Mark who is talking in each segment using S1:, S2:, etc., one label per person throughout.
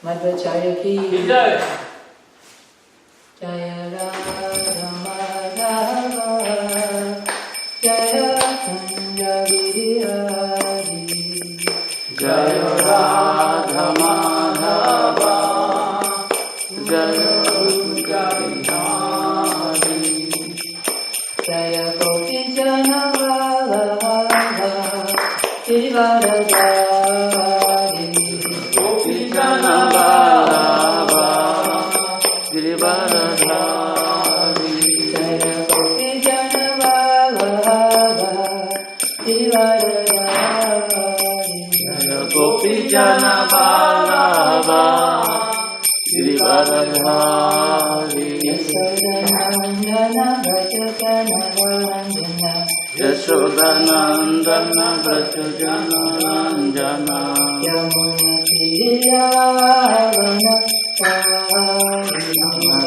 S1: Madhvacharya ki
S2: Jaya.
S1: Jaya Radha Madhava Jaya Kunda Virihari
S2: Jaya Radha Madhava Jaya Kunda Virihari
S1: Jaya Gopi Jana Vallabha Girivaradhari
S2: Gopi Jana Vallabha Girivaradhari
S1: Jaya Gopi Jana Vallabha Girivaradhari
S2: Jaya Gopi Jana Vallabha Girivaradhari
S1: Yashodanandana Vrajajanavandana
S2: Yashodanandana Vrajajanavandana
S1: Yamuna Tiravana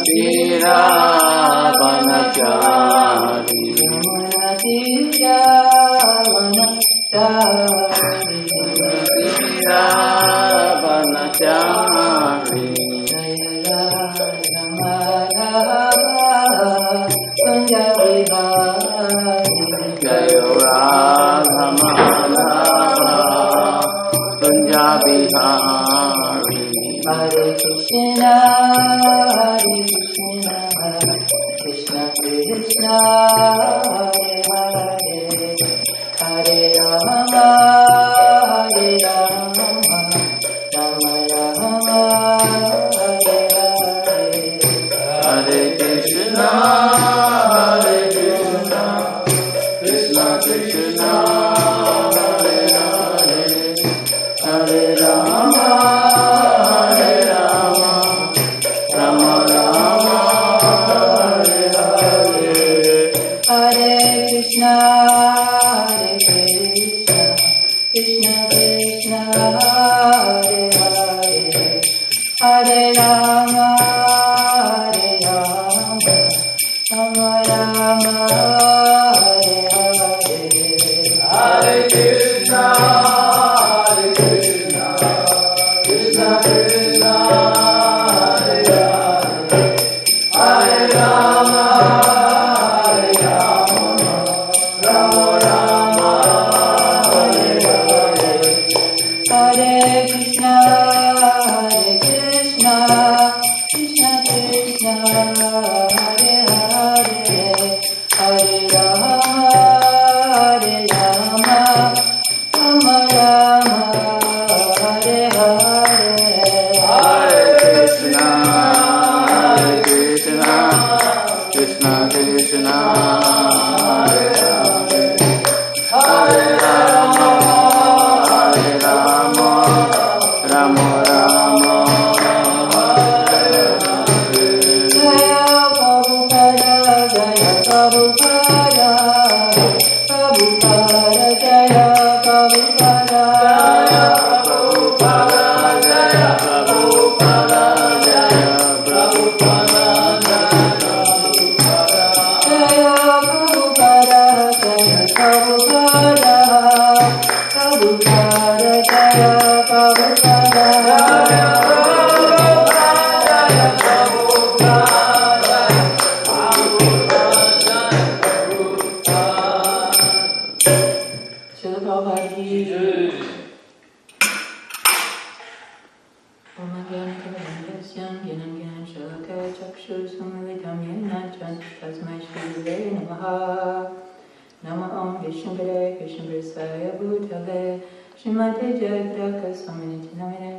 S2: Tiravanachari
S1: Yamuna Tiravana
S2: Tiravanachari
S1: Jaya Radha Madhava Punjabi Hari
S2: Jaya Radha Madhava Punjabi Hari
S1: Hare Krishna, Krishna Krishna, Hare Hare, Hare Rama, Hare Rama, Rama Rama, Hare Hare.
S2: Hare Krishna, Krishna Krishna, Hare Hare, Hare Rama, Rama Rama, Hare Hare.
S1: Hare Krishna, Krishna Krishna, Hare Hare, Hare Rama, Rama Rama, Hare Hare.
S2: Hare Krishna, Krishna Krishna, Hare Hare, Hare Rama, Rama Rama, Hare Hare.
S1: Hare Krishna, Krishna Krishna, Hare Hare, Hare Rama, Rama Rama, Hare Hare.
S2: Hare Krishna, Krishna Krishna, Hare Hare, Hare Rama, Rama Rama, Hare Hare.
S1: Jaya Prabhupada, Jaya Prabhupada, Prabhupada, Jaya Prabhupada,
S2: Prabhupada, Jaya Prabhupada, Jaya Prabhupada, Jaya Prabhupada.
S1: Jaya Prabhupada, Jaya Prabhupada, Prabhupada, Jaya Prabhupada. Srila Prabhupada ki Om Gyanakavandasyan Gyanam Shalakaya Chakshusumilitam Yena Tasmai Shri Gurave Namaha. Nama Om Vishnupade Krishnapresaya Bhutale Srimate Jayadraka Swaminiti Namine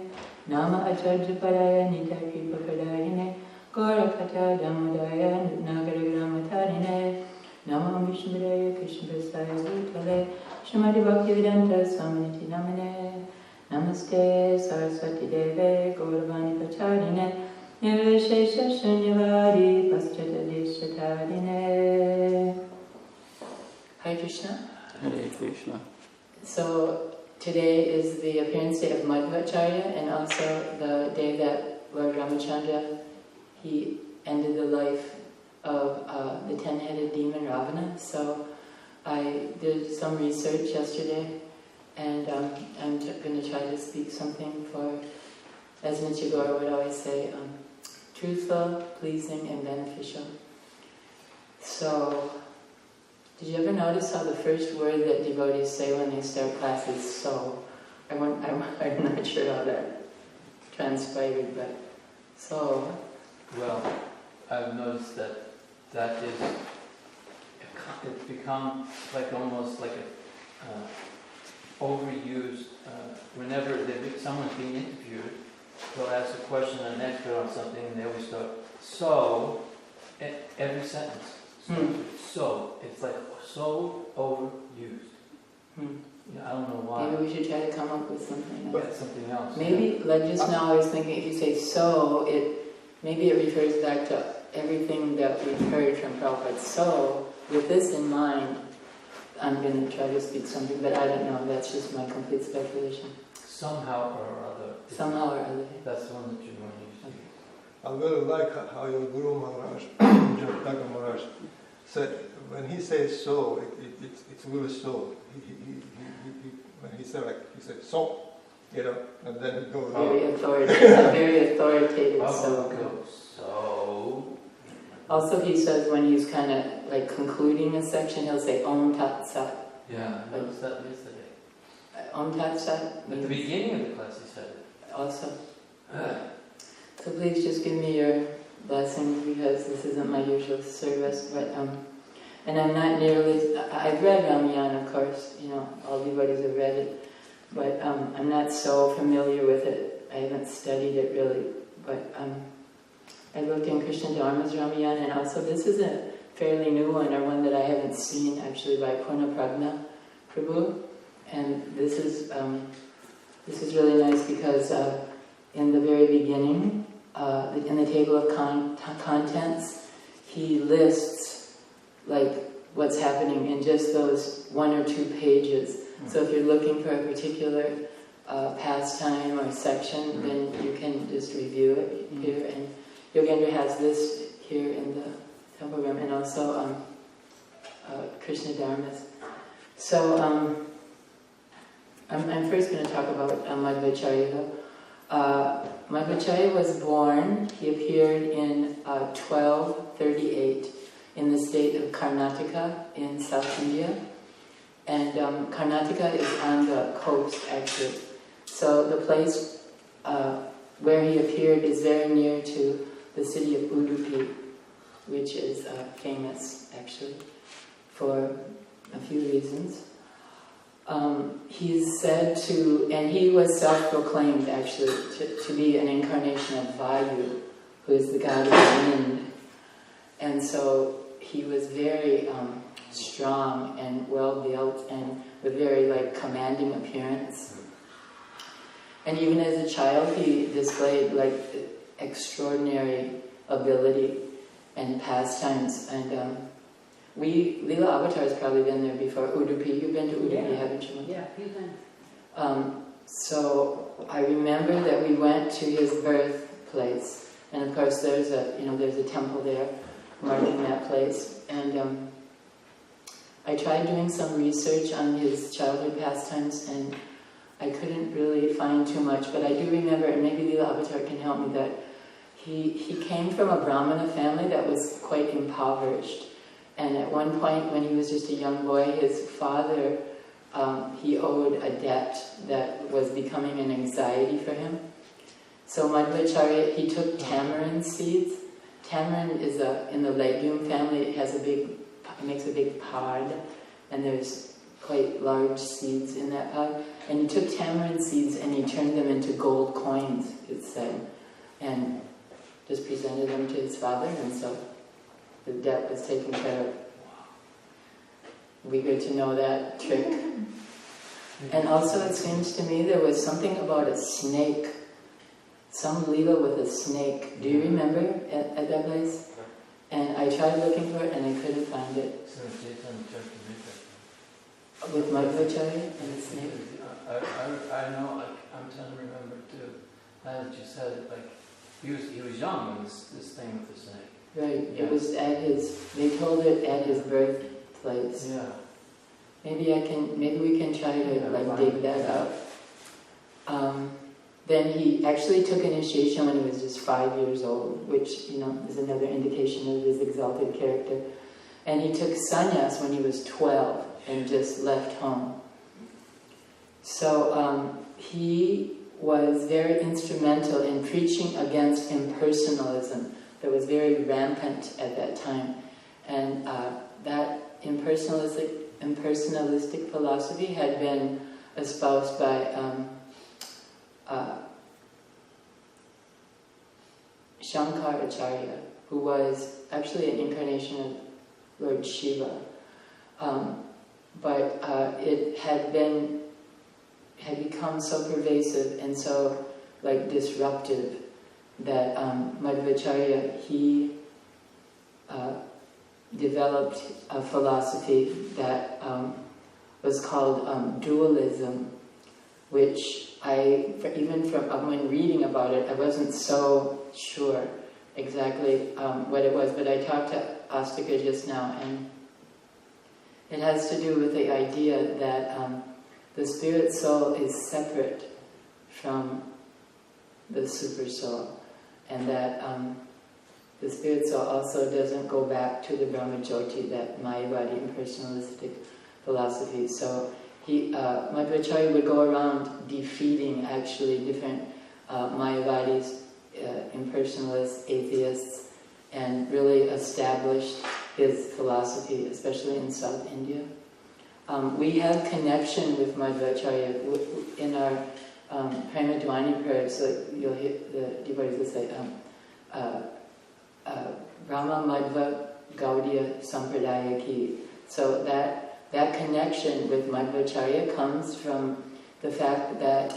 S1: Nama Acharya Padaya Nitaki Pakadayine Gorakata Damodaya Nagaragramatarine Nama Om Vishnupade Krishnapresaya Bhutale Srimati Bhaktivedanta Swaminiti Namine Namaste Saraswati Deve Gauravani Pacharine Nirvishesha Shunyavadi Paschata Deshatadine. Hare Krishna.
S2: Hare Krishna.
S1: So today is the appearance day of Madhvacharya and also the day that Lord Ramachandra, he ended the life of the 10-headed demon Ravana. So I did some research yesterday and I'm going to try to speak something for as Nichigoro would always say, truthful, pleasing, and beneficial. So, did you ever notice how the first word that devotees say when they start class is so? I'm not sure how that transpired, but so.
S3: Well, I've noticed that is, it's become like almost like a overused, whenever someone's being interviewed, they'll ask a question an expert on something and they always start, so, every sentence. So, it's like so overused. I don't know why.
S1: Maybe we should try to come up with something else.
S3: Yeah, something else.
S1: Maybe, like just now I was thinking, if you say so, maybe it refers back to everything that we've heard from Prabhupada. So, with this in mind, I'm going to try to speak something, but I don't know, that's just my complete speculation.
S3: Somehow or other.
S1: Somehow or other.
S3: That's the one that you're going to use.
S1: Okay.
S4: I really like how your Guru Maharaj, Jagataka Maharaj, said, when he says so, it's really so. When he said so, and then he goes
S1: very authoritative, very authoritative.
S3: So.
S1: Also, he says when he's kind of like concluding a section, he'll say Om Tat Sat.
S3: Yeah, I noticed that yesterday.
S1: Om Tat Sat.
S3: At the beginning of the class, he said it.
S1: Also. So please just give me your blessings, because this isn't my usual service, but and I'm not nearly, I've read Ramayana, of course, all devotees have read it, but I'm not so familiar with it. I haven't studied it really, but I looked in Krishna Dharma's Ramayana, and also this is a fairly new one, or one that I haven't seen actually, by Purna Prajna Prabhu, and this is really nice because in the very beginning, in the table of contents, he lists like what's happening in just those 1 or 2 pages. So if you're looking for a particular pastime or section, then you can just review it here. And Yogendra has this here in the temple room, and also Krishna Dharmas. So I'm first going to talk about Madhvacharya. Madhvacharya was born, he appeared in 1238 in the state of Karnataka in South India. And Karnataka is on the coast, actually. So the place where he appeared is very near to the city of Udupi, which is famous, actually, for a few reasons. He's said to, and he was self-proclaimed, actually, to be an incarnation of Vayu, who is the god of the wind. And so he was very strong and well-built and with very commanding appearance. And even as a child, he displayed extraordinary ability and pastimes. And Leela Avatar has probably been there before. Udupi, you've been to Udupi, haven't you?
S5: Yeah, a few times.
S1: So I remember that we went to his birthplace, and of course there's a temple there marking that place. And I tried doing some research on his childhood pastimes, and I couldn't really find too much, but I do remember, and maybe Leela Avatar can help me, that he came from a Brahmana family that was quite impoverished. And at one point, when he was just a young boy, his father, he owed a debt that was becoming an anxiety for him. So Madhvacharya, he took tamarind seeds. Tamarind is in the legume family. It makes a big pod, and there's quite large seeds in that pod. And he took tamarind seeds and he turned them into gold coins, it said, and just presented them to his father, and so the debt was taken care of. We get to know that trick. And also it seems to me there was something about a snake. Some Leela with a snake. Do you remember at that place? And I tried looking for it and I couldn't find it. With Madhvacharya and the snake?
S3: I know, I'm trying to remember too. Now that you said it, he was young when this thing with the snake.
S1: Right,
S3: Yeah.
S1: It was they told it at his birthplace.
S3: Yeah.
S1: Maybe we can try to dig that up. then he actually took initiation when he was just 5 years old, which, is another indication of his exalted character. And he took sannyas when he was 12 and just left home. So he was very instrumental in preaching against impersonalism that was very rampant at that time. And that impersonalistic philosophy had been espoused by Shankaracharya, who was actually an incarnation of Lord Shiva. But it had become so pervasive and so disruptive that Madhvacharya, he developed a philosophy that was called dualism, which even when reading about it, I wasn't so sure exactly what it was, but I talked to Astika just now, and it has to do with the idea that the spirit soul is separate from the super soul, and that the spirit soul also doesn't go back to the Brahmajyoti, that Mayavadi impersonalistic philosophy. So Madhvacharya would go around defeating actually different Mayavadis, impersonalists, atheists, and really established his philosophy, especially in South India. We have connection with Madhvacharya in our Haridhvani prayers. So you'll hear the devotees will say, Rama Madhva Gaudiya Sampradaya Ki. So that connection with Madhvacharya comes from the fact that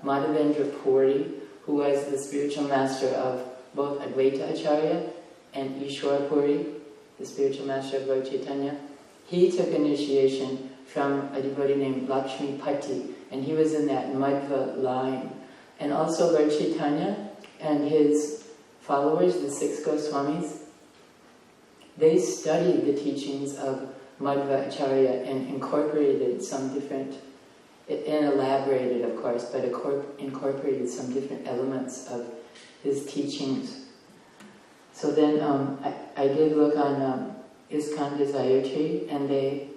S1: Madhavendra Puri, who was the spiritual master of both Advaita Acharya and Ishwar Puri, the spiritual master of Lord Chaitanya, he took initiation from a devotee named Lakshmi Pati, and he was in that Madhva line. And also Lord Chaitanya and his followers, the 6 Goswamis, they studied the teachings of Madhvacharya and incorporated some different, and elaborated of course, but incorporated some different elements of his teachings. So then I did look on ISKCON Desire Tree, and they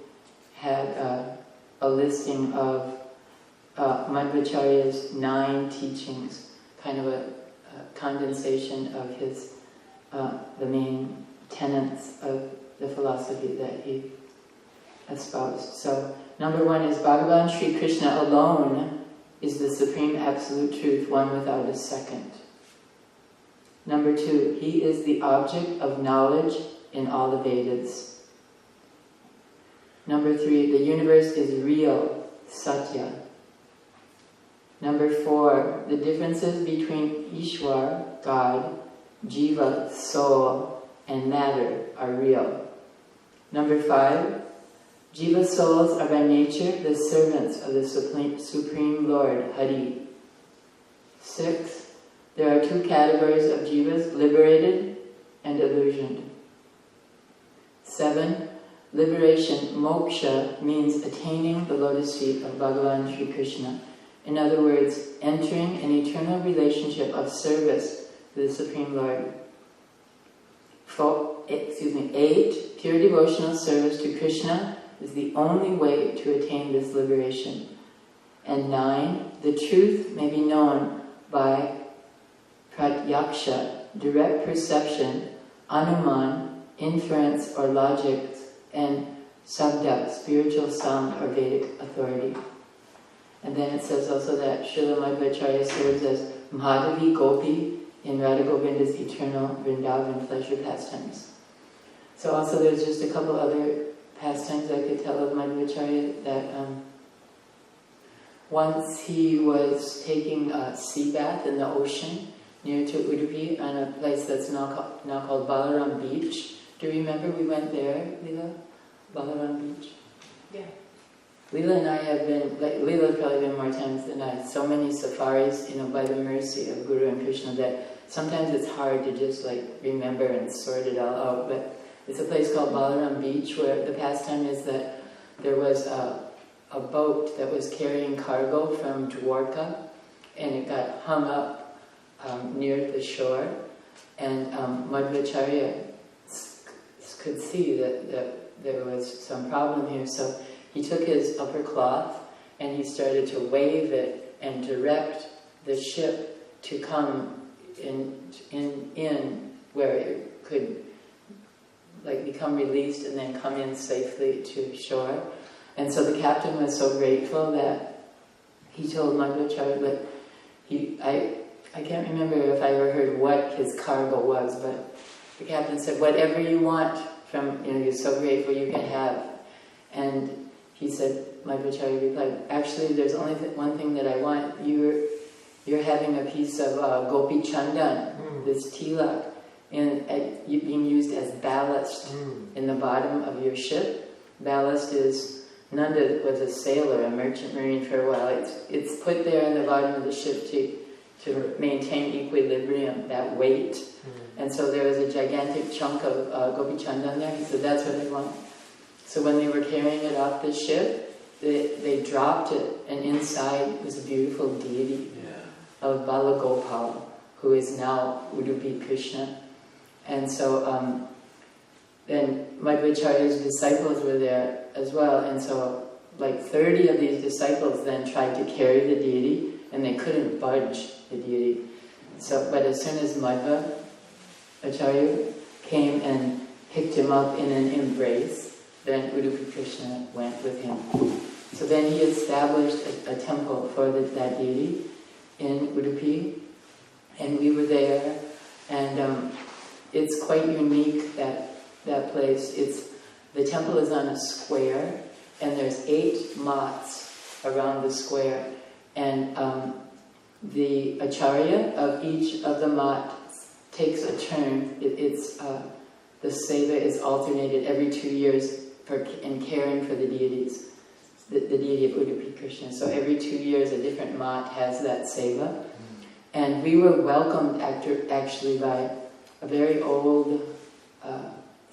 S1: had a listing of Madhvacharya's 9 teachings, kind of a condensation of his the main tenets of the philosophy that he espoused. So, number 1 is Bhagavan Sri Krishna alone is the supreme absolute truth, one without a second. Number 2, he is the object of knowledge in all the Vedas. Number 3, the universe is real, Satya. Number 4, the differences between Ishwar, God, Jiva, soul, and matter are real. Number 5, Jiva souls are by nature the servants of the Supreme Lord, Hari. 6, there are 2 categories of jivas, liberated and illusioned. 7, liberation, moksha, means attaining the lotus feet of Bhagavan Sri Krishna. In other words, entering an eternal relationship of service to the Supreme Lord. 8, pure devotional service to Krishna is the only way to attain this liberation. And 9, the truth may be known by pratyaksha, direct perception, anuman, inference or logic, and sabda, spiritual sound or Vedic authority. And then it says also that Srila Madhvacharya serves as Madhavi Gopi in Radha Govinda's eternal Vrindavan pleasure pastimes. So also there's just a couple other pastimes I could tell of Madhvacharya, that once he was taking a sea bath in the ocean near to Udupi on a place that's now called Balaram Beach. Do you remember we went there, Leela? Balaram Beach?
S5: Yeah.
S1: Leela and I have been, Leela's probably been more times than I, so many safaris, by the mercy of Guru and Krishna, that sometimes it's hard to just remember and sort it all out. But it's a place called Balaram Beach where the pastime is that there was a boat that was carrying cargo from Dwarka and it got hung up near the shore, and Madhvacharya could see that there was some problem here, so he took his upper cloth and he started to wave it and direct the ship to come in where it could like become released and then come in safely to shore. And so the captain was so grateful that he told Madhvacharya, but I can't remember if I ever heard what his cargo was, but the captain said, whatever you want from, you're so grateful you can have. And he said, Madhvacharya replied, actually there's only one thing that I want. You're having a piece of gopi chandan, this tilak, being used as ballast in the bottom of your ship. Ballast is, Nanda was a sailor, a merchant marine for a while. It's put there in the bottom of the ship to maintain equilibrium, that weight. And so there was a gigantic chunk of gopi chandan there. He said, that's what I want. So when they were carrying it off the ship, they dropped it, and inside was a beautiful deity of Balagopal, who is now Udupi Krishna. And so then Madhvacharya's disciples were there as well, and so like 30 of these disciples then tried to carry the deity, and they couldn't budge the deity. So, but as soon as Madhvacharya came and picked him up in an embrace, then Udupi Krishna went with him. So then he established a temple for that deity in Udupi, and we were there, and it's quite unique, that place. The temple is on a square, and there's 8 mats around the square, and the acharya of each of the mats takes a turn. The seva is alternated every 2 years in caring for the deities, the deity of Udupi Krishna. So every 2 years a different mat has that seva. And we were welcomed actually by a very old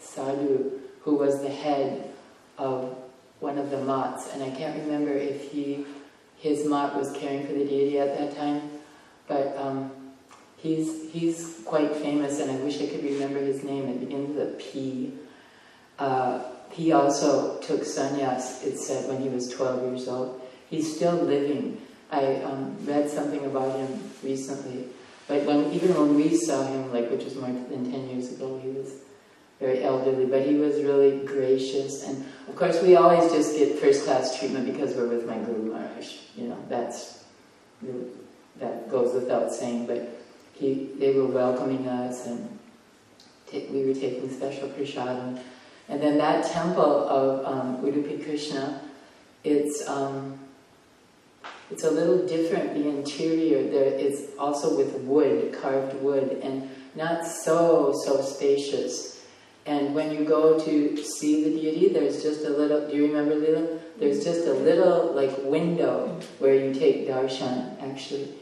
S1: sadhu who was the head of one of the mats. And I can't remember if his mat was caring for the deity at that time, but he's quite famous, and I wish I could remember his name. It begins with a P. He also took sannyas, it said, when he was 12 years old. He's still living. I read something about him recently. But even when we saw him, which was more than 10 years ago, he was very elderly, but he was really gracious. And of course, we always just get first-class treatment because we're with my Guru Maharaj. That goes without saying. But they were welcoming us, and we were taking special prasadam. And then that temple of Udupi Krishna, it's a little different. The interior there is also with wood, carved wood, and not so spacious. And when you go to see the deity, there's just a little, do you remember, Leela? There's just a little window where you take darshan, actually.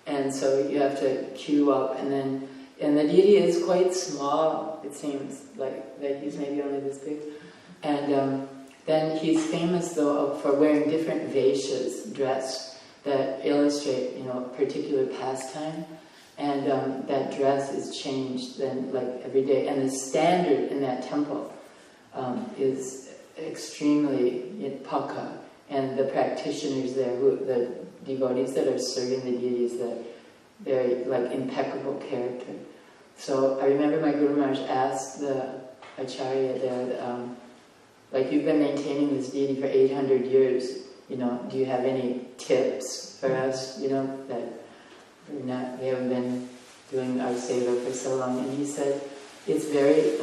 S1: And so you have to queue up, and the deity is quite small, it seems, that he's maybe only this big. And then he's famous, though, for wearing different veshas, dress, that illustrate, a particular pastime. And that dress is changed then, every day. And the standard in that temple is extremely paka. And the practitioners there, the devotees that are serving the deities, they're impeccable character. So I remember my Guru Maharaj asked the acharya there, you've been maintaining this deity for 800 years, do you have any tips for us, that we haven't been doing our seva for so long? And he said, it's very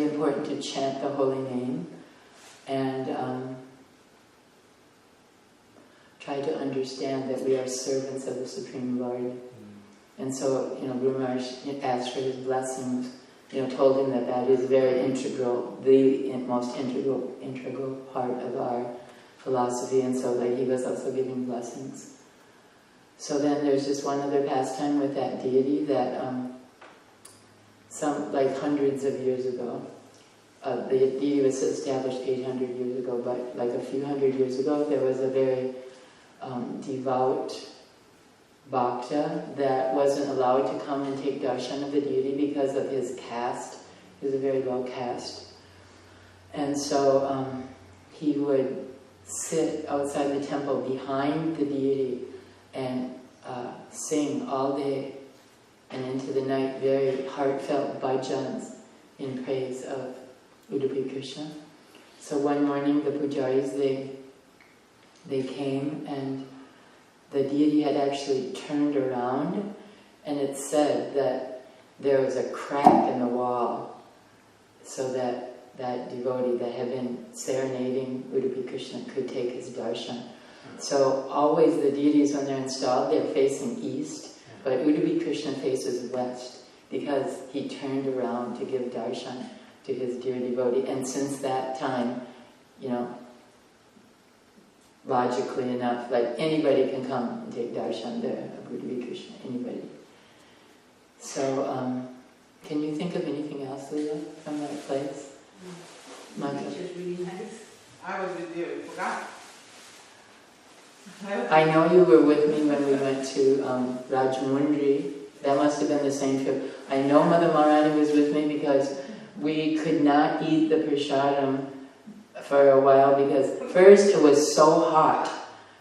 S1: important to chant the holy name and try to understand that we are servants of the Supreme Lord. And so, Guru Maharaj asked for his blessings, told him that is very integral, the most integral part of our philosophy, and so he was also giving blessings. So then there's just one other pastime with that deity that hundreds of years ago, the deity was established 800 years ago, but a few hundred years ago, there was a very devout bhakta that wasn't allowed to come and take darshan of the deity because of his caste. He was a very low caste. And so he would sit outside the temple behind the deity and sing all day and into the night very heartfelt bhajans in praise of Udupi Krishna. So one morning the pujaris, they came and the deity had actually turned around, and it said that there was a crack in the wall so that that devotee that had been serenading Udupi Krishna could take his darshan. So always the deities, when they're installed, they're facing east, but Udupi Krishna faces west because he turned around to give darshan to his dear devotee. And since that time, you know, logically enough, like anybody can come and take darshan there of Udupi Krishna, anybody. So, can you think of anything else, Leela, from that place?
S5: Teacher's really nice.
S6: I was with you, you forgot?
S1: I know you were with me when we went to Rajmundry. That must have been the same trip. I know Mother Maharani was with me because we could not eat the prasadam for a while because first it was so hot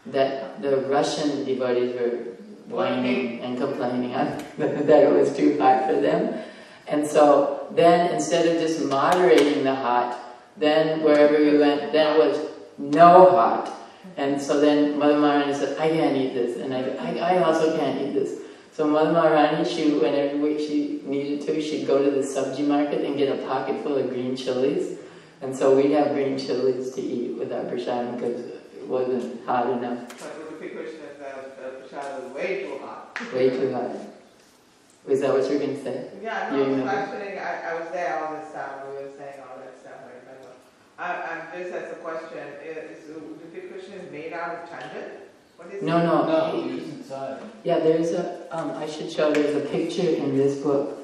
S1: that the Russian devotees were whining and complaining that it was too hot for them. And so then instead of just moderating the hot, then wherever we went, then it was no hot. And so then Mother Maharani said, I can't eat this. And I also can't eat this. So Mother Maharani, whenever she needed to, she'd go to the sabji market and get a pocket full of green chilies. And so we'd have green chilies to eat with our prasadam because it wasn't hot enough.
S6: But Udupi Krishna, the prasad was way too hot.
S1: Way too hot. Was that what you were going to say?
S6: Yeah,
S1: You
S6: no,
S1: remember?
S6: actually, I was there all this time, we were saying all that stuff, I remember. I'm just as a question, is Udupi Krishna made out of chandan? What is it?
S1: No.
S3: No, he was inside.
S1: Yeah, there's a, I should show, there's a picture in this book.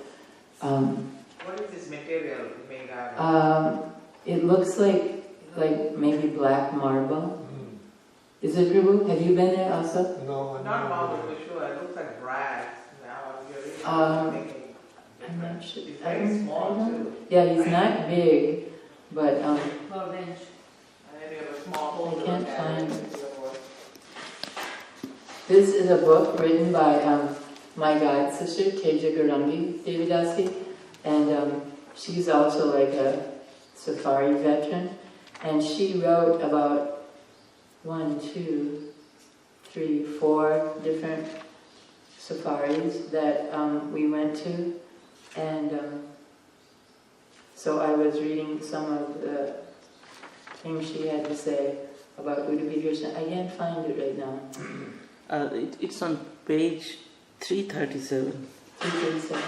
S6: What is this material made out of?
S1: It looks like maybe black marble. Is it, Prabhu? Have you been there also?
S4: No,
S6: Not marble for sure, it looks like brass. Now I'm really thinking.
S1: I'm not sure.
S6: It's very small too.
S1: Yeah, he's not big, but
S5: 12 inch.
S6: Maybe have a small hole.
S1: I can't find. This is a book written by my god sister Teja Garangi Devidasi, and she's also like a safari veteran, and she wrote about 1, 2, 3, 4 different safaris that we went to, and so I was reading some of the things she had to say about Udupi Krishna. I can't find it right now.
S2: It's on page 337.
S1: 337.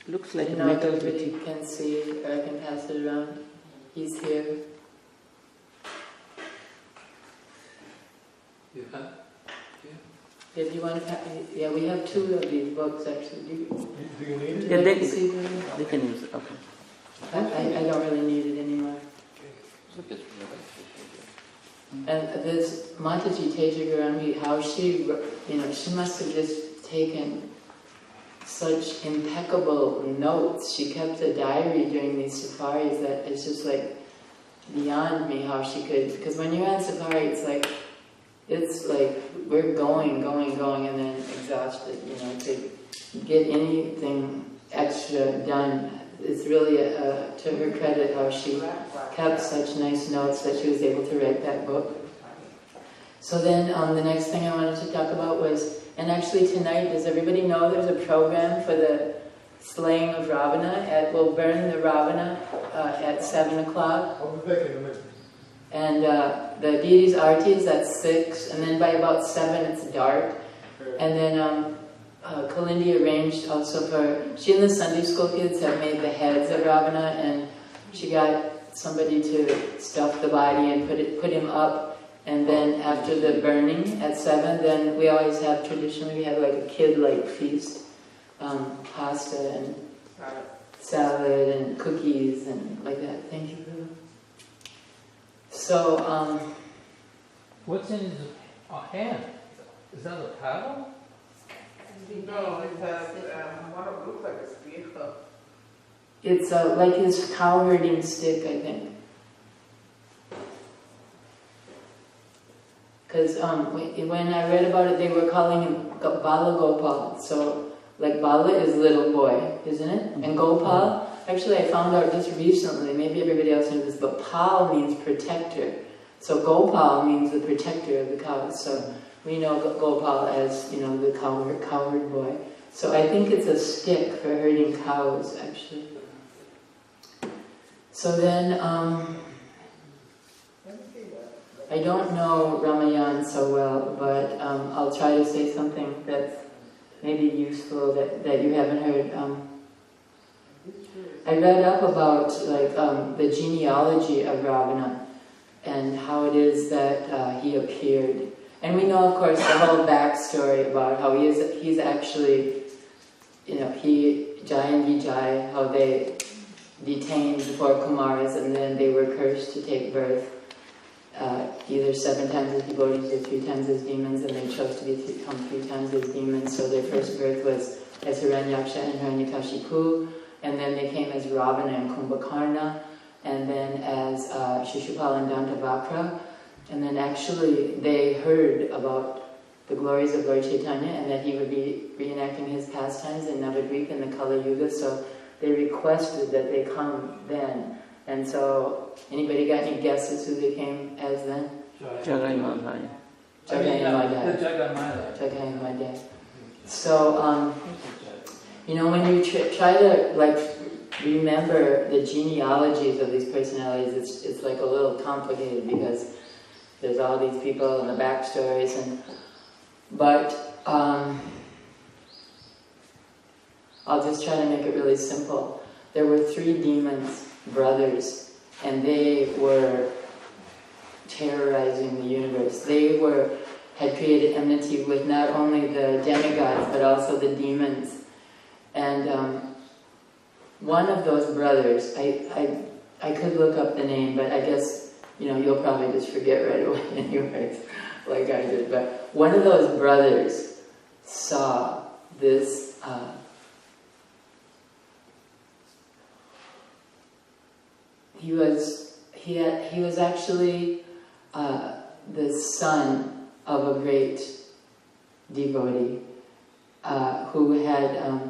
S2: Looks
S1: I
S2: like
S1: don't know if
S2: metal.
S1: everybody can see, or I can pass it around. He's here.
S3: You have?
S1: If you want to, yeah, we have 2 of these books actually.
S4: Do you need it?
S2: Yeah, they-
S1: see them?
S2: They can use it. Okay.
S1: I don't really need it anymore. And this Mataji Teja Garangi, how she, she must have just taken such impeccable notes. She kept a diary during these safaris that is just like beyond me how she could, because when you're on safari, it's like we're going, and then exhausted, to get anything extra done. It's really to her credit how she kept such nice notes that she was able to write that book. So then the next thing I wanted to talk about was, and actually tonight, does everybody know there's a program for the slaying of Ravana? We'll burn the Ravana at 7 o'clock.
S4: I'll be back in a minute.
S1: And the deity's arati is at 6, and then by about 7 it's dark. And then Kalindi arranged also she and the Sunday school kids have made the heads of Ravana, and she got somebody to stuff the body and put him up. And then after the burning at 7, then we always have, traditionally we have like a kid-like feast, pasta and salad and cookies and like that. Thank you, Guru. So
S3: What's in his hand? Is that a paddle?
S6: No, it has what it looks like a spear.
S1: It's like his cow herding stick, I think. Because when I read about it, they were calling him Bala Gopal. So, like Bala is little boy, isn't it? And Gopal, actually I found out just recently, maybe everybody else knows this, but Pal means protector. So Gopal means the protector of the cows. So we know Gopal as, the cowherd boy. So I think it's a stick for herding cows, actually. So then, I don't know Ramayana so well, but I'll try to say something that's maybe useful that you haven't heard. I read up about the genealogy of Ravana and how it is that he appeared. And we know, of course, the whole backstory about how he's actually, Jai and Vijaya, how they detained the 4 Kumaras and then they were cursed to take birth. Either 7 times as devotees or 3 times as demons, and they chose to become 3 times as demons. So their first birth was as Hiranyaksha and Hiranyakashipu, and then they came as Ravana and Kumbhakarna, and then as Shishupal and Dantavakra. And then actually they heard about the glories of Lord Chaitanya and that he would be reenacting his pastimes in Navadvip in the Kali Yuga, so they requested that they come then. And so, anybody got any guesses who they came as then?
S2: Jagai Madhvacharya.
S1: Jagai Madhvacharya. So, when you try to remember the genealogies of these personalities, it's like a little complicated because there's all these people and the backstories, but I'll just try to make it really simple. There were 3 demons, brothers, and they were terrorizing the universe. They had created enmity with not only the demigods but also the demons. And one of those brothers, I could look up the name, but I guess you'll probably just forget right away anyways, like I did. But one of those brothers saw this. He was actually the son of a great devotee who had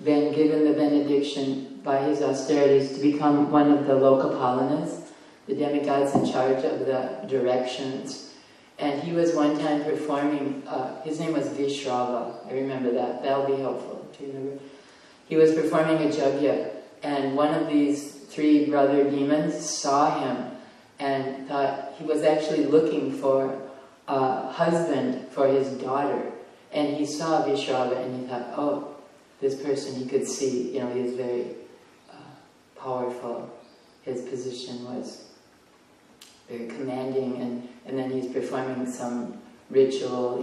S1: been given the benediction by his austerities to become one of the Lokapalanas, the demigods in charge of the directions. And he was one time performing, his name was Vishrava, I remember that, that'll be helpful to remember. He was performing a yajna, and one of these 3 brother demons saw him and thought he was actually looking for a husband for his daughter. And he saw Vishrava and he thought, oh, this person he could see, he is very powerful. His position was very commanding, and then he's performing some ritual,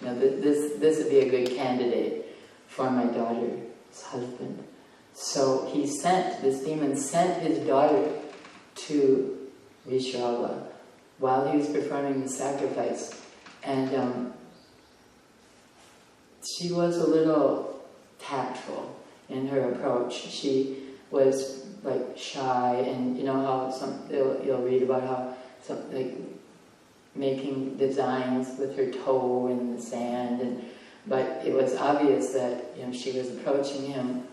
S1: this would be a good candidate for my daughter's husband. So this demon sent his daughter to Vishrava while he was performing the sacrifice. And she was a little tactful in her approach. She was shy, and how you'll read about how making designs with her toe in the sand, but it was obvious that she was approaching him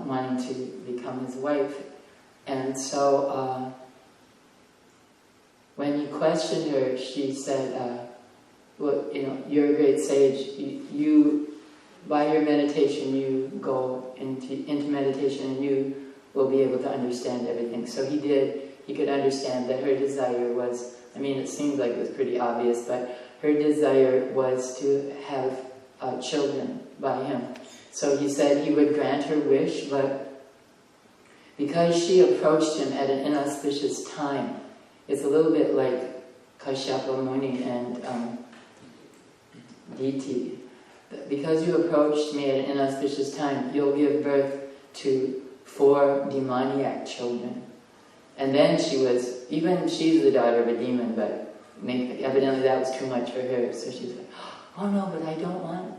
S1: wanting to become his wife. And so when he questioned her, she said, well, you're a great sage. You by your meditation, you go into meditation and you will be able to understand everything. So he did. He could understand that her desire was, it seemed like it was pretty obvious, but her desire was to have children by him. So he said he would grant her wish, but because she approached him at an inauspicious time, it's a little bit like Kashyapa Muni and Diti. Because you approached me at an inauspicious time, you'll give birth to 4 demoniac children. And then she's the daughter of a demon, but evidently that was too much for her, so she's like, oh no, but I don't want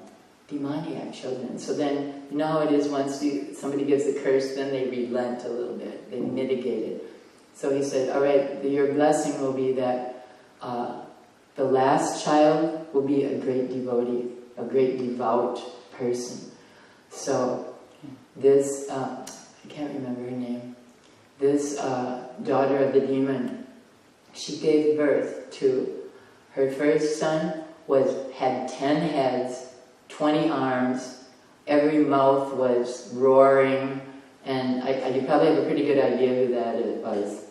S1: demoniac children. So then, you know how it is, once somebody gives a curse, then they relent a little bit, they mitigate it. So he said, all right, your blessing will be that the last child will be a great devotee, a great devout person. So this, I can't remember her name, this daughter of the demon, she gave birth to, her first son had 10 heads, 20 arms, every mouth was roaring, and you probably have a pretty good idea who that was.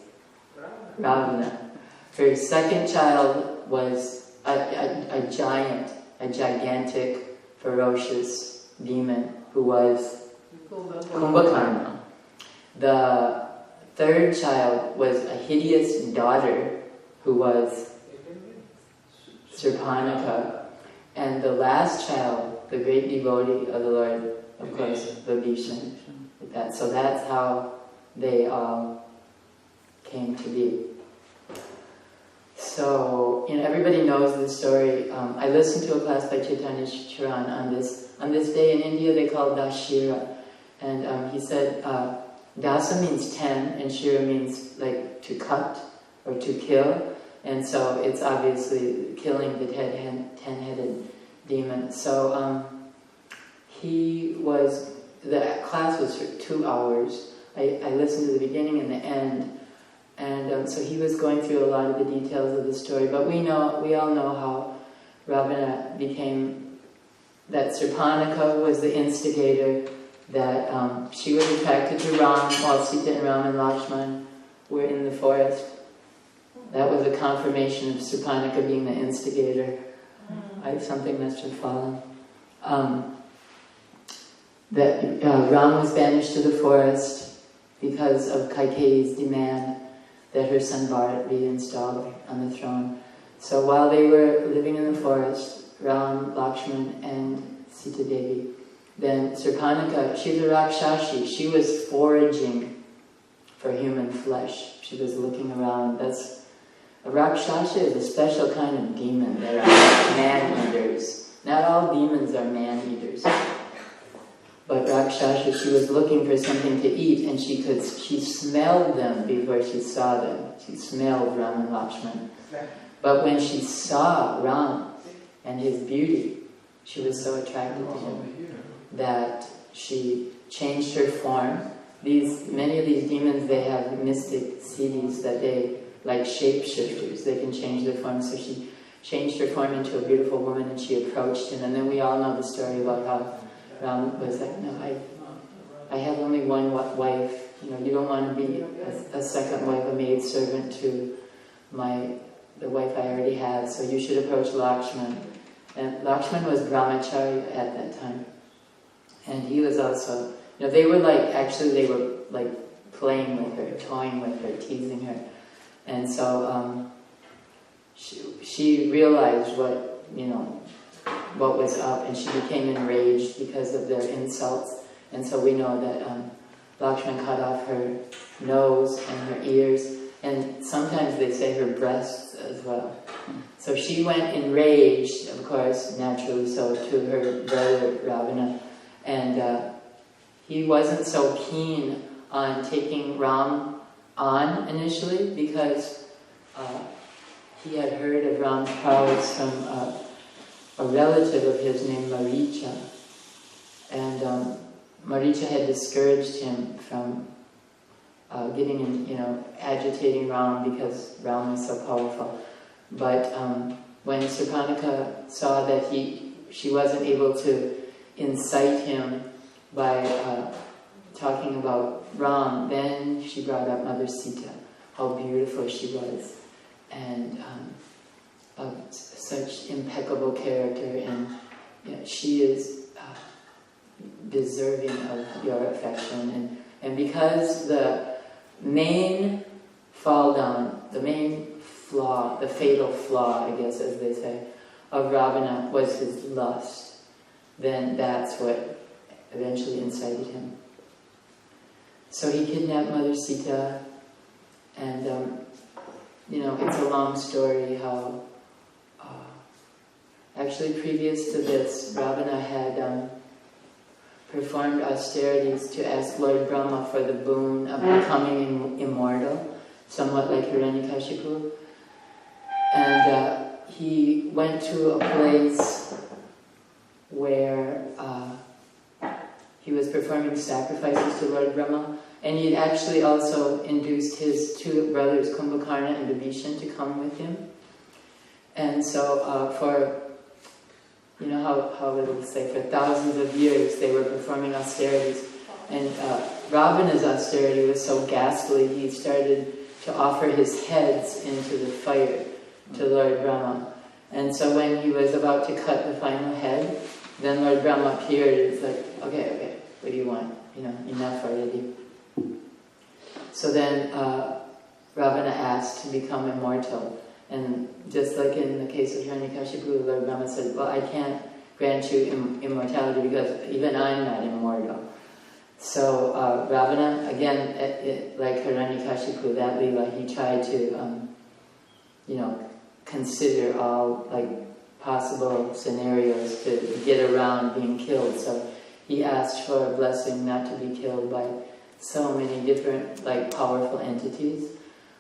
S1: Ravana. Her second child was a gigantic, ferocious demon who was Kumbhakarna. The third child was a hideous daughter who was Surpanaka. And the last child, the great devotee of the Lord, of course, Vibhishan. So that's how they all came to be. So, everybody knows this story. I listened to a class by Chaitanya Charan on this day in India. They call it Dashira. And he said, Dasa means 10, and Shira means like to cut or to kill. And so it's obviously killing the 10-headed demon. So the class was for 2 hours. I listened to the beginning and the end. And so he was going through a lot of the details of the story. But we all know how Ravana became, that Surpanaka was the instigator, that she was attracted to Ram while Sita and Ram and Lakshman were in the forest. That was a confirmation of Surpanaka being the instigator. Something must have fallen. That Ram was banished to the forest because of Kaikeyi's demand that her son Bharat be installed on the throne. So while they were living in the forest, Ram, Lakshman, and Sita Devi, then Surpanaka, she's a Rakshashi. She was foraging for human flesh. She was looking around. A Rakshasha is a special kind of demon. They're man-eaters. Not all demons are man-eaters. But Rakshasha, she was looking for something to eat, and she smelled them before she saw them. She smelled Ram and Lakshman. But when she saw Ram and his beauty, she was so attracted to him that she changed her form. Many of these demons, they have mystic siddhis that they, like shapeshifters, they can change their form. So she changed her form into a beautiful woman, and she approached him. And then we all know the story about how Ram was like, no, I have only one wife. You don't want to be a second wife, a maidservant to the wife I already have. So you should approach Lakshman. And Lakshman was Brahmacharya at that time. And he was also, they were playing with her, toying with her, teasing her. And so she realized what was up, and she became enraged because of their insults. And so we know that Lakshman cut off her nose and her ears, and sometimes they say her breasts as well. So she went enraged, of course, naturally so, to her brother Ravana, and he wasn't so keen on taking Ram on initially because he had heard of Ram's prowess from a relative of his named Maricha, and Maricha had discouraged him from getting in, agitating Ram because Ram was so powerful. But when Surpanaka saw that she wasn't able to incite him by talking about Ram, then she brought up Mother Sita, how beautiful she was, and of such impeccable character, and she is deserving of your affection. And because the main fall down, the main flaw, the fatal flaw, I guess as they say, of Ravana was his lust, then that's what eventually incited him. So he kidnapped Mother Sita, and it's a long story how actually previous to this, Ravana had performed austerities to ask Lord Brahma for the boon of becoming immortal, somewhat like Hiranyakashipu. And he went to a place where he was performing sacrifices to Lord Brahma, and he had actually also induced his two brothers, Kumbhakarna and Vibhishan, to come with him. And so for, how it will say, for thousands of years they were performing austerities. And Ravana's austerity was so ghastly, he started to offer his heads into the fire to Lord Brahma. And so when he was about to cut the final head, then Lord Brahma appeared and was like, okay, what do you want? Enough already. So then Ravana asked to become immortal. And just like in the case of Hiranyakashipu, Lord Brahma said, well, I can't grant you immortality because even I'm not immortal. So Ravana, again, like Hiranyakashipu, that Leela, he tried to, consider all possible scenarios to get around being killed. So he asked for a blessing not to be killed by so many different powerful entities,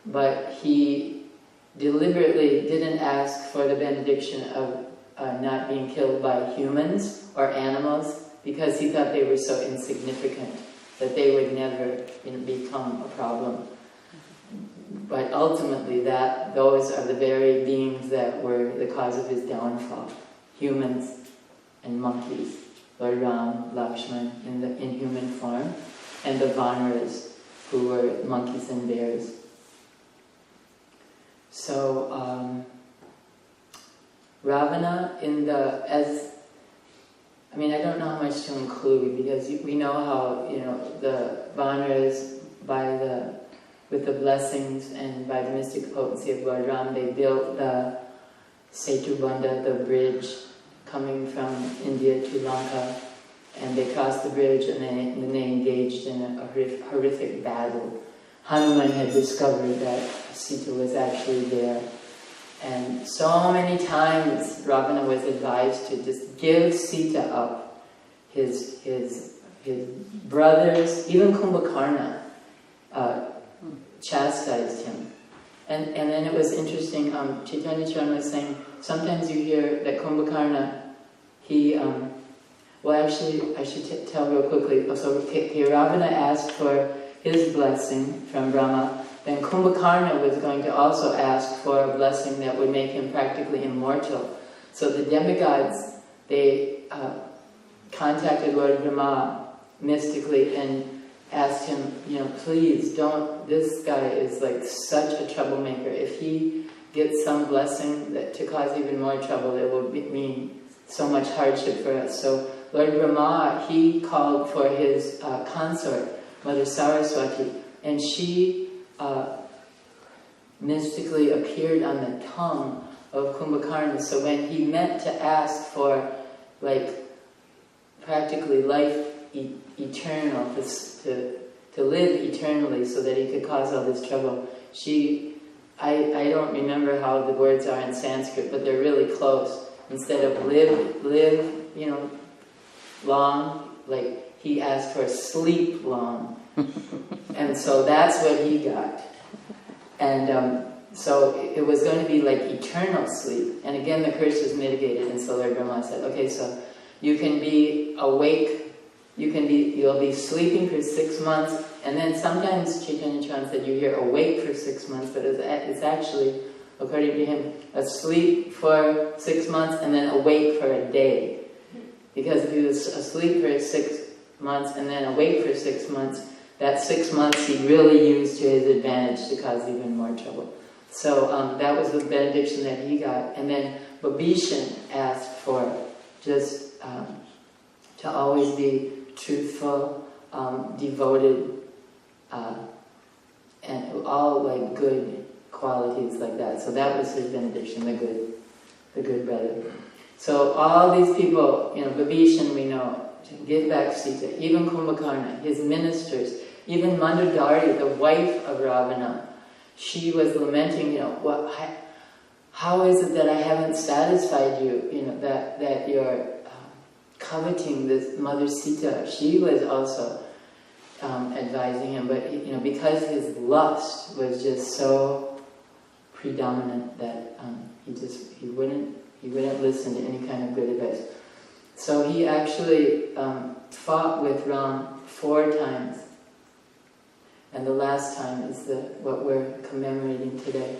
S1: but he deliberately didn't ask for the benediction of not being killed by humans or animals, because he thought they were so insignificant that they would never become a problem. But ultimately those are the very beings that were the cause of his downfall. Humans and monkeys. Lord Ram, Lakshman in human form, and the Vanaras, who were monkeys and bears. So Ravana I don't know how much to include, because we know how the Vanaras with the blessings and by the mystic potency of Lord Ram, they built the Setubandha, the bridge coming from India to Lanka, and they crossed the bridge and then they engaged in a horrific battle. Hanuman had discovered that Sita was actually there, and so many times Ravana was advised to just give Sita up. His brothers, even Kumbhakarna, chastised him. And then it was interesting, Chaitanya Charan was saying, sometimes you hear that Kumbhakarna, actually, I should tell real quickly. So Ravana asked for his blessing from Brahma. Then Kumbhakarna was going to also ask for a blessing that would make him practically immortal. So the demigods, they contacted Lord Brahma mystically and asked him, please don't, this guy is such a troublemaker. If he gets some blessing to cause even more trouble, it will mean so much hardship for us. So Lord Rama, he called for his consort, Mother Saraswati, and she mystically appeared on the tongue of Kumbhakarna. So when he meant to ask for practically life eternal, to live eternally so that he could cause all this trouble, I don't remember how the words are in Sanskrit, but they're really close. Instead of live, long, he asked for sleep long. And so that's what he got. And so it was going to be eternal sleep. And again, the curse was mitigated, and so Lord Brahma said, okay, so you can be awake, you'll be sleeping for 6 months, and then sometimes Chaitanya Charan said you hear awake for 6 months, but it's actually, according to him, asleep for 6 months and then awake for a day. Because if he was asleep for 6 months and then awake for 6 months, that 6 months he really used to his advantage to cause even more trouble. So that was the benediction that he got. And then Vibhishan asked for just to always be truthful, devoted, and all good qualities like that. So that was his benediction, the good brother. So all these people, Vibhishan we know, to give back Sita, even Kumbhakarna, his ministers, even Mandodari, the wife of Ravana, she was lamenting, how is it that I haven't satisfied you, that you're coveting this Mother Sita. She was also advising him, but because his lust was just so predominant that he wouldn't listen to any kind of good advice. So he actually fought with Ram 4 times, and the last time is what we're commemorating today.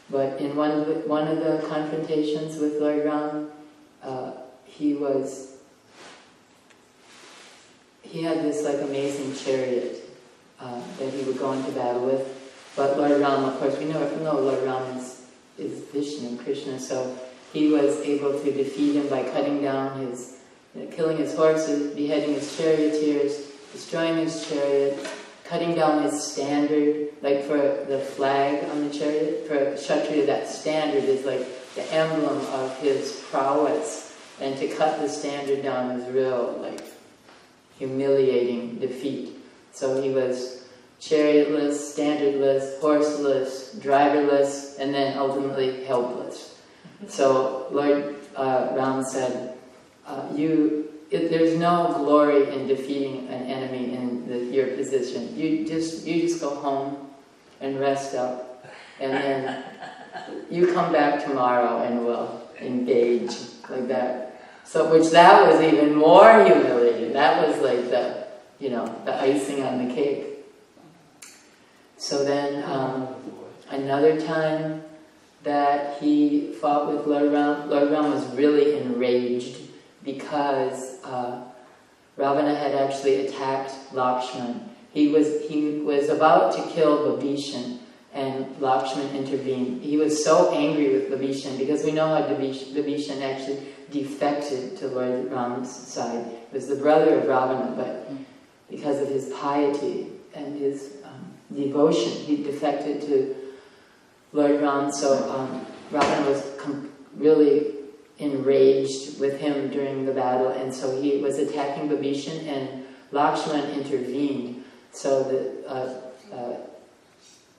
S1: But in one of the confrontations with Lord Ram, he had this amazing chariot that he would go into battle with. But Lord Ram, of course, we know Lord Ram is Vishnu, Krishna, so he was able to defeat him by cutting down killing his horses, beheading his charioteers, destroying his chariot, cutting down his standard, like for the flag on the chariot. For Kshatriya, that standard is like the emblem of his prowess. And to cut the standard down is real, humiliating defeat. So he was chariotless, standardless, horseless, driverless, and then ultimately helpless. So Lord Ram said, there's no glory in defeating an enemy in your position. You just go home and rest up, and then you come back tomorrow and we'll engage like that. So, that was even more humiliating. That was like the icing on the cake. So then, another time that he fought with Lord Ram was really enraged because Ravana had actually attacked Lakshman. He was about to kill Vibhishan, and Lakshman intervened. He was so angry with Vibhishan because we know how Vibhishan actually defected to Lord Ram's side. He was the brother of Ravana, but because of his piety and his devotion, he defected to Lord Ram. So Ravana was really enraged with him during the battle, and so he was attacking Vibhishan, and Lakshman intervened. So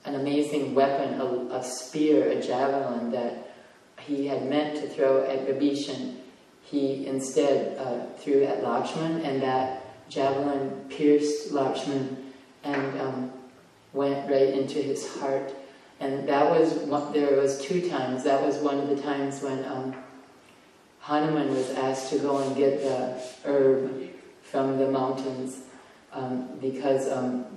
S1: an amazing weapon, a spear, a javelin that he had meant to throw at Vibhishan, he instead threw at Lakshman, and that javelin pierced Lakshman and went right into his heart. And there was 2 times. That was one of the times when Hanuman was asked to go and get the herb from the mountains because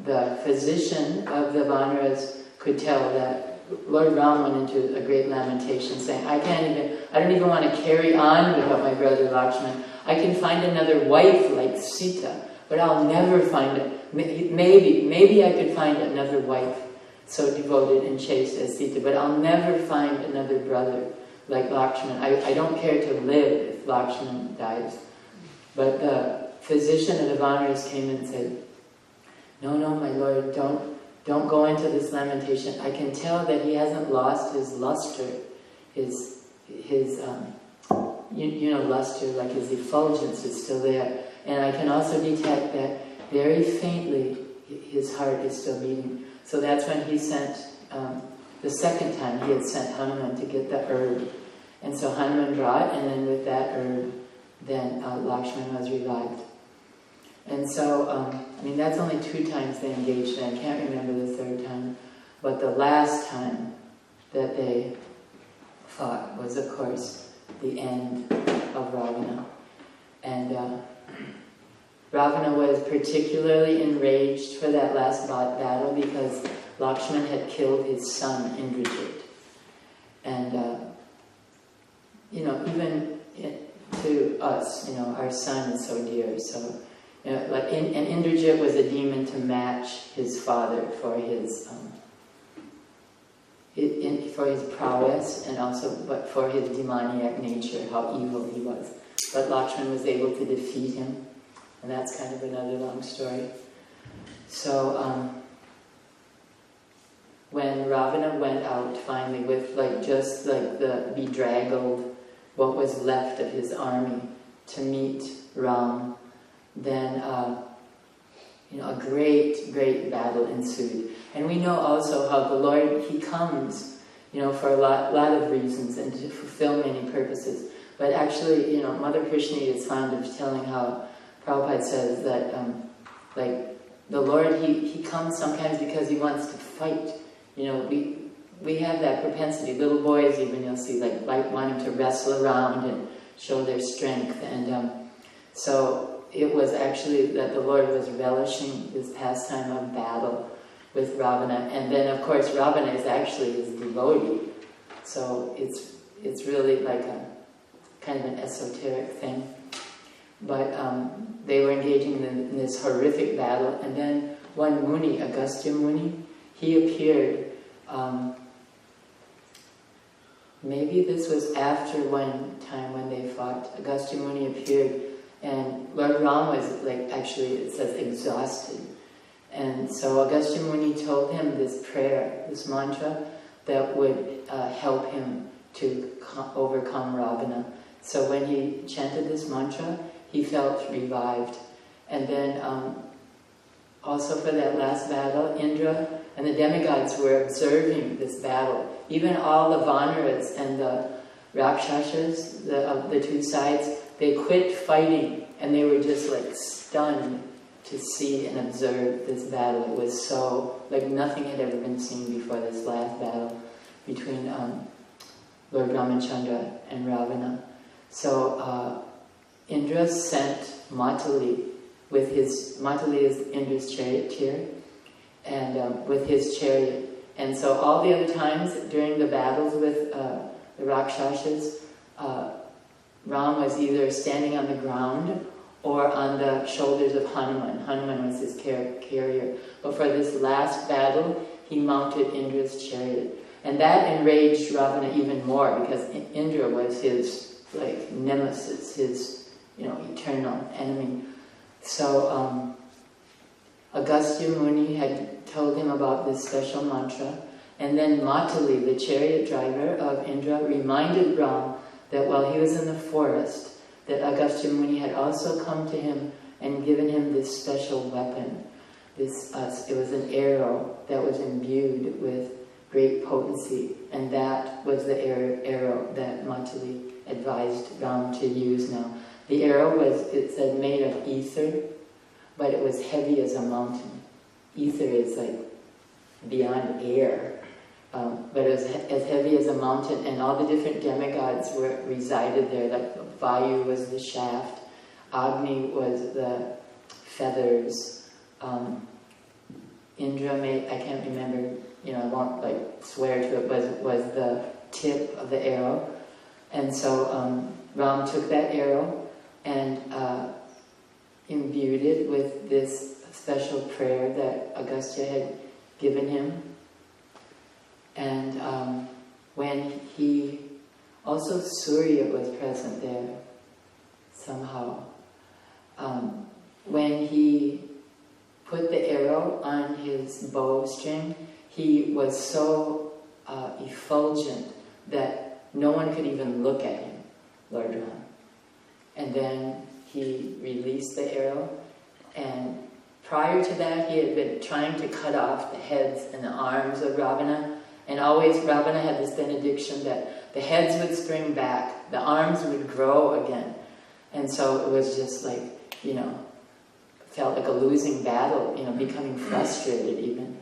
S1: the physician of the Vanaras could tell that Lord Ram went into a great lamentation saying, I don't even want to carry on without my brother Lakshman. I can find another wife like Sita, but I'll never find it. Maybe I could find another wife so devoted and chaste as Sita, but I'll never find another brother like Lakshman. I don't care to live if Lakshman dies. But the physician of the Vanaras came and said, no, my lord, don't go into this lamentation. I can tell that he hasn't lost his luster, his luster, like his effulgence is still there. And I can also detect that very faintly his heart is still beating. So that's when he sent, the second time he had sent Hanuman to get the herb. And so Hanuman brought, and then with that herb, then Lakshman was revived. And so, that's only 2 times they engaged, and I can't remember the 3rd time. But the last time that they fought was, of course, the end of Ravana. And Ravana was particularly enraged for that last battle because Lakshman had killed his son, Indrajit. And, even to us, our son is so dear, so... and Indrajit was a demon to match his father for his prowess, and also but for his demoniac nature, how evil he was. But Lakshman was able to defeat him, and that's kind of another long story. So when Ravana went out finally with just the bedraggled, what was left of his army to meet Ram, then a great, great battle ensued. And we know also how the Lord, He comes, for a lot of reasons and to fulfill many purposes. But actually, Mother Krishna is fond of telling how Prabhupada says that, the Lord, He comes sometimes because He wants to fight. We have that propensity. Little boys even, you'll see, like wanting to wrestle around and show their strength. And so it was actually that the Lord was relishing this pastime of battle with Ravana. And then, of course, Ravana is actually his devotee. So it's really like a kind of an esoteric thing. But they were engaging in this horrific battle. And then one Muni, Agastya Muni, he appeared. Maybe this was after one time when they fought. Agastya Muni appeared, and Lord Rama was actually, it says, exhausted. And so Agastya Muni told him this prayer, this mantra, that would help him to overcome Ravana. So when he chanted this mantra, he felt revived. And then also for that last battle, Indra and the demigods were observing this battle. Even all the Vanaras and the Rakshasas of the two sides, they quit fighting and they were just stunned to see and observe this battle. It was so, nothing had ever been seen before this last battle between Lord Ramachandra and Ravana. So Indra sent Matali with his, Matali is Indra's charioteer, and with his chariot. And so all the other times during the battles with the Rakshasas, Ram was either standing on the ground or on the shoulders of Hanuman. Hanuman was his carrier. But for this last battle, he mounted Indra's chariot. And that enraged Ravana even more, because Indra was his nemesis, his eternal enemy. So Agastya Muni had told him about this special mantra, and then Matali, the chariot driver of Indra, reminded Ram that while he was in the forest, that Agastya Muni had also come to him and given him this special weapon. It was an arrow that was imbued with great potency, and that was the arrow that Matali advised Ram to use now. The arrow was, it said, made of ether, but it was heavy as a mountain. Ether is beyond air, but it was as heavy as a mountain, and all the different demigods resided there. Vayu was the shaft, Agni was the feathers, Indra I can't remember, I won't swear to it, was the tip of the arrow. And so Ram took that arrow and imbued it with this special prayer that Agastya had given him. And when he, also Surya was present there somehow. When he put the arrow on his bowstring, he was so effulgent that no one could even look at him, Lord Ram. And then he released the arrow, and prior to that he had been trying to cut off the heads and the arms of Ravana, and always Ravana had this benediction that the heads would spring back, the arms would grow again. And so it was just felt like a losing battle, becoming frustrated even.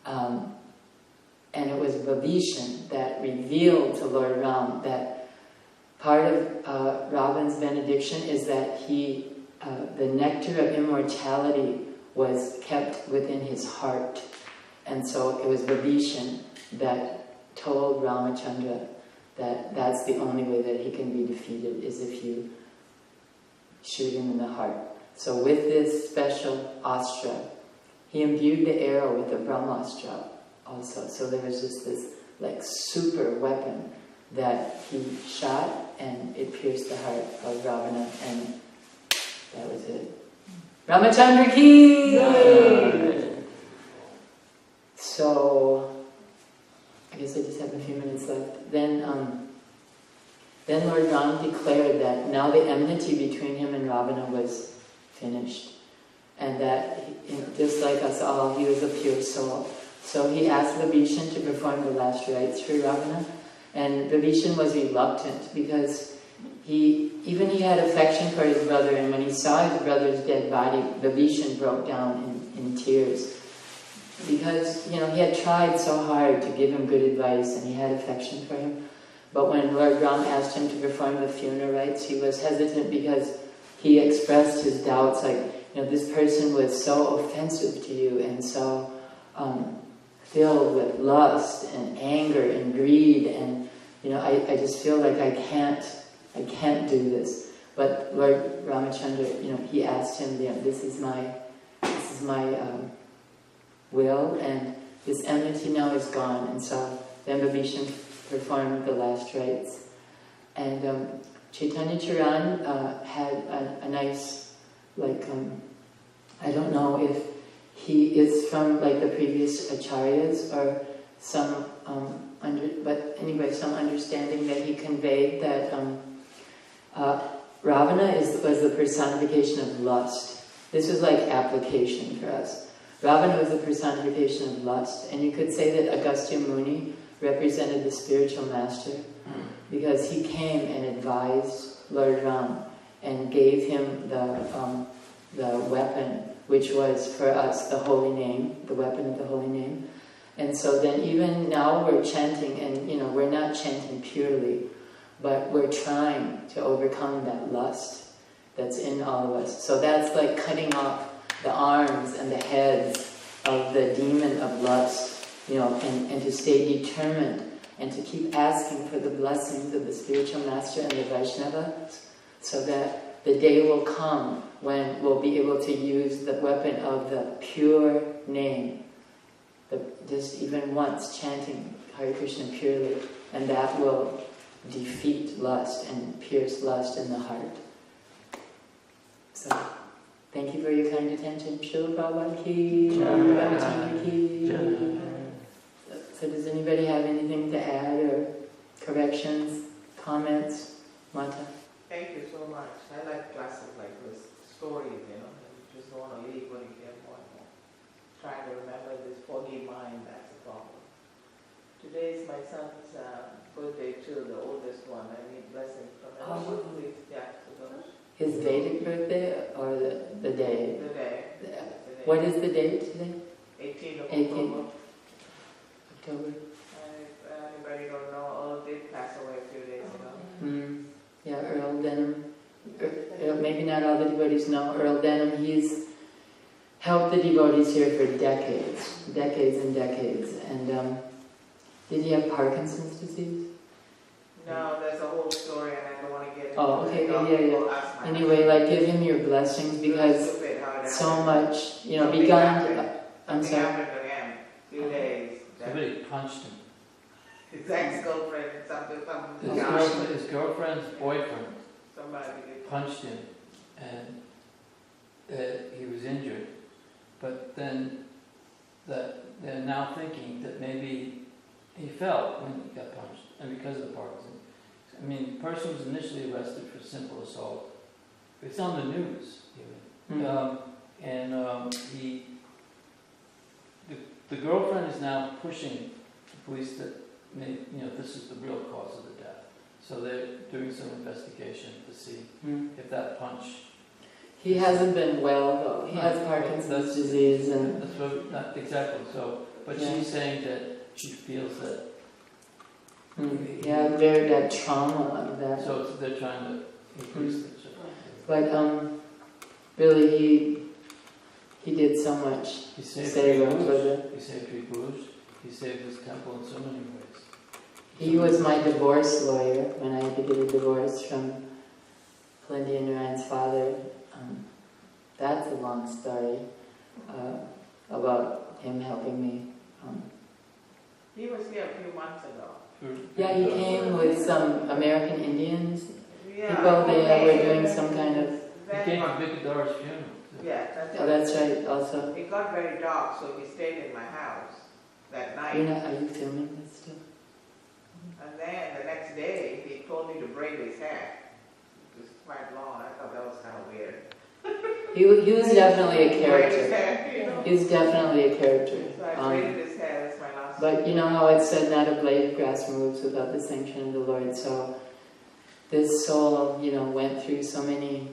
S1: And it was Vibhishan that revealed to Lord Ram that part of Ravana's benediction is that the nectar of immortality was kept within his heart. And so it was Vibhishan that told Ramachandra that that's the only way that he can be defeated, is if you shoot him in the heart. So with this special astra, he imbued the arrow with the Brahmastra also. So there was just this super weapon that he shot, and it pierced the heart of Ravana, and that was it. Ramachandra ki! So, I guess I just have a few minutes left. Then Lord Ram declared that now the enmity between him and Ravana was finished. and that just like us all, he was a pure soul. So he asked Vibhishan to perform the last rites for Ravana, and Vibhishan was reluctant because he had affection for his brother, and when he saw his brother's dead body, Vibhishan broke down in tears. Because, he had tried so hard to give him good advice and he had affection for him. But when Lord Ram asked him to perform the funeral rites, he was hesitant because he expressed his doubts, like, this person was so offensive to you and so filled with lust and anger and greed, and I just feel like I can't do this. But Lord Ramachandra, he asked him, this is my will, and this enmity now is gone. And so then Vibhishan performed the last rites. And Chaitanya Charan had a nice, I don't know if he is from the previous acharyas or some some understanding that he conveyed that Ravana was the personification of lust. This was like application for us. Ravana was the personification of lust, and you could say that Agastya Muni represented the spiritual master because he came and advised Lord Ram and gave him the weapon, which was for us the holy name, the weapon of the holy name. And so then even now we're chanting, and we're not chanting purely, but we're trying to overcome that lust that's in all of us. So that's like cutting off the arms and the heads of the demon of lust, and to stay determined and to keep asking for the blessings of the spiritual master and the Vaishnavas, so that the day will come when we'll be able to use the weapon of the pure name, just even once chanting Hare Krishna purely, and that will defeat lust and pierce lust in the heart. So, thank you for your kind attention. Srila Prabhupada ki, Ramachandra ki. So does anybody have anything to add or corrections, comments? Mata?
S6: Thank you so much. I like classes like this, stories, you just don't want to leave when you get more and more. Trying to remember this foggy mind, that's the problem. Today is my son's birthday too, the oldest one. I need blessings from everyone. Please, yeah, to those.
S1: His Vedic birthday or the day?
S6: The day.
S1: What is the date today?
S6: 18th of
S1: 18th.
S6: October.
S1: October.
S6: If anybody don't know, Earl did pass away a few days ago.
S1: Yeah, Earl Denham. Maybe not all the devotees know Earl Denham. He's helped the devotees here for decades and decades. And did he have Parkinson's disease?
S6: No, there's a whole story and I don't want to get into
S1: Oh, okay, yeah. Anyway, give him your blessings because so much, begun. I'm sorry.
S6: Happened to him. 2 days.
S3: Somebody punched him.
S6: His ex-girlfriend, something.
S3: His girlfriend's boyfriend
S6: Somebody did.
S3: punched him, and he was injured. But then they're now thinking that maybe he fell when he got punched, and because of the Parkinson's. I mean, the person was initially arrested for simple assault. It's on the news, even. The girlfriend is now pushing the police that this is the real cause of the death. So they're doing some investigation to see if that punch.
S1: He hasn't been well though. He has Parkinson's disease, and
S3: that's what, not exactly. So, but she's saying that she feels that.
S1: That trauma of that.
S3: So they're trying to increase the.
S1: But really, he did so much.
S3: He saved
S1: He
S3: saved Tripurush. He saved his temple in so many ways.
S1: He was my divorce lawyer when I had to get a divorce from Plindy and Narayan's father. That's a long story about him helping me.
S6: He was here a few months ago.
S1: Yeah, he came with some American Indians.
S6: Yeah,
S1: People, they were doing some kind of...
S3: He came to Vikadara's funeral.
S6: Yeah, that's
S1: Oh, that's right, also.
S6: It got very dark, so he stayed in my house that night.
S1: Are you filming this still?
S6: And then the next day, he told me to braid his hair. It was quite long. I thought that was kind of weird.
S1: He was definitely a
S6: Braid his
S1: character.
S6: hair, you know.
S1: He was definitely a character.
S6: So I braided his hair, that's my last.
S1: But you know how it said, not a blade of grass moves without the sanction of the Lord. So this soul, went through so many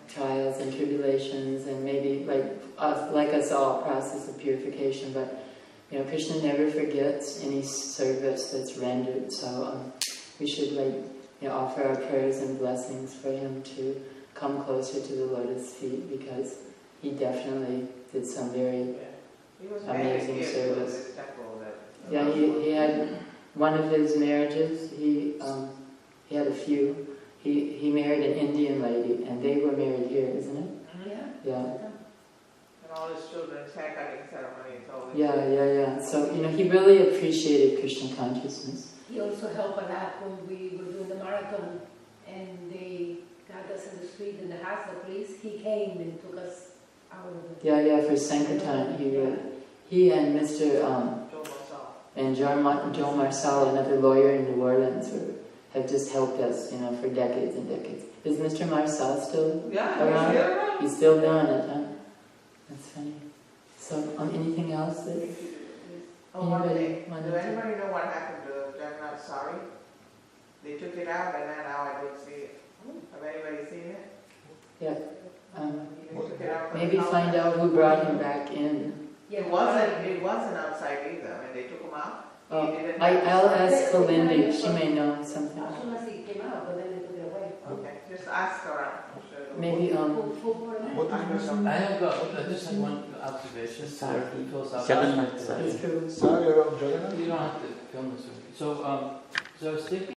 S1: trials and tribulations, and maybe like us all, process of purification. But Krishna never forgets any service that's rendered. So we should offer our prayers and blessings for him to come closer to the lotus feet, because he definitely did some very
S6: He was
S1: amazing
S6: married here to
S1: service.
S6: this temple that-
S1: Yeah, he had one of his marriages. He had a few. He married an Indian lady, and they were married here, isn't it?
S5: Yeah.
S1: Yeah.
S6: And all his children's haircutting ceremonies, all this.
S1: Yeah. So he really appreciated Krishna consciousness.
S5: He also helped a lot when we were doing the marathon and they got us in the street and the hospital police. He came and took us out of the...
S1: Yeah. For Sankirtan, he and Mr.
S6: Joe Marcel.
S1: And Joe Marcel, another lawyer in New Orleans, have just helped us, for decades and decades. Is Mr. Marcel still
S6: Yeah,
S1: around?
S6: he's still around.
S1: He's still doing it, huh? That's funny. So, anything else that
S6: Oh, one
S1: anybody
S6: thing.
S1: wanted
S6: Do
S1: to?
S6: anybody know what happened to Jagannath Sari? They took it out and now I don't see it. Have anybody seen it?
S1: Yeah.
S6: They took it out from
S1: Maybe
S6: the house.
S1: find out who brought him back in.
S6: It wasn't outside either when they took him out.
S1: Oh,
S6: He didn't
S1: I'll ask Kalindi. She may know something.
S5: As soon as he came out, but then they took it away.
S6: Okay, just ask around. I'm sure it'll-
S1: Maybe
S4: What time is it?
S3: I just have one observation.
S2: Sorry.
S3: Philosophical.
S2: Jagannath Sari.
S1: it's true.
S4: Sorry, around Jagannath?
S3: You don't have to film this with me. So I was thinking